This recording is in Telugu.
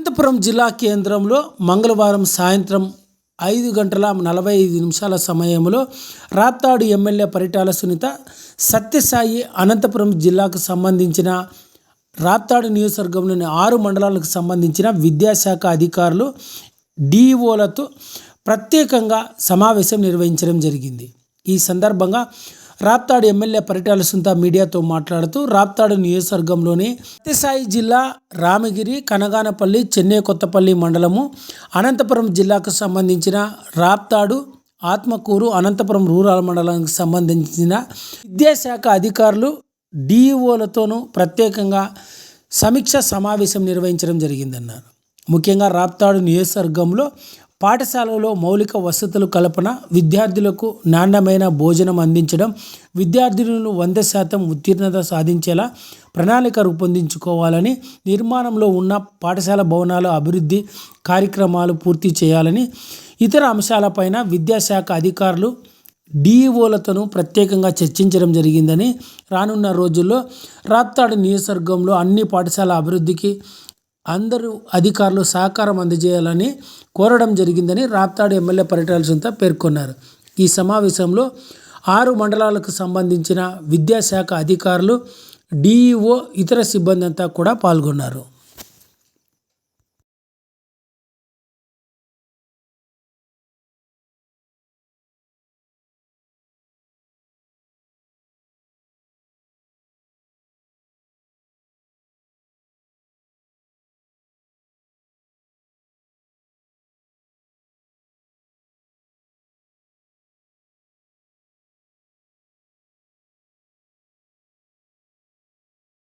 అనంతపురం జిల్లా కేంద్రంలో మంగళవారం సాయంత్రం 5:45 సమయంలో రాప్తాడు ఎమ్మెల్యే పరిటాల సునీత సత్యసాయి అనంతపురం జిల్లాకు సంబంధించిన రాప్తాడు నియోజకవర్గంలోని 6 మండలాలకు సంబంధించిన విద్యాశాఖ అధికారులు డిఈఓలతో ప్రత్యేకంగా సమావేశం నిర్వహించడం జరిగింది. ఈ సందర్భంగా రాప్తాడు ఎమ్మెల్యే పరిటాల సునీత మీడియాతో మాట్లాడుతూ రాప్తాడు నియోజకవర్గంలోని సత్యసాయి జిల్లా రామగిరి, కనగానపల్లి, చెన్నై కొత్తపల్లి మండలము, అనంతపురం జిల్లాకు సంబంధించిన రాప్తాడు, ఆత్మకూరు, అనంతపురం రూరల్ మండలానికి సంబంధించిన విద్యాశాఖ అధికారులు డిఈఓలతోనూ ప్రత్యేకంగా సమీక్ష సమావేశం నిర్వహించడం జరిగిందన్నారు. ముఖ్యంగా రాప్తాడు నియోజకవర్గంలో పాఠశాలలో మౌలిక వసతులు కల్పన, విద్యార్థులకు నాణ్యమైన భోజనం అందించడం, విద్యార్థులను 100% ఉత్తీర్ణత సాధించేలా ప్రణాళిక రూపొందించుకోవాలని, నిర్మాణంలో ఉన్న పాఠశాల భవనాల అభివృద్ధి కార్యక్రమాలు పూర్తి చేయాలని, ఇతర అంశాలపైన విద్యాశాఖ అధికారులు డిఈఓలతోనూ ప్రత్యేకంగా చర్చించడం జరిగిందని, రానున్న రోజుల్లో రాప్తాడు నియోజకవర్గంలో అన్ని పాఠశాల అభివృద్ధికి అందరూ అధికారులు సహకారం అందజేయాలని కోరడం జరిగిందని రాప్తాడు ఎమ్మెల్యే పరిటాల సునీత పేర్కొన్నారు. ఈ సమావేశంలో 6 మండలాలకు సంబంధించిన విద్యాశాఖ అధికారులు, డిఈఓ, ఇతర సిబ్బంది అంతా కూడా పాల్గొన్నారు.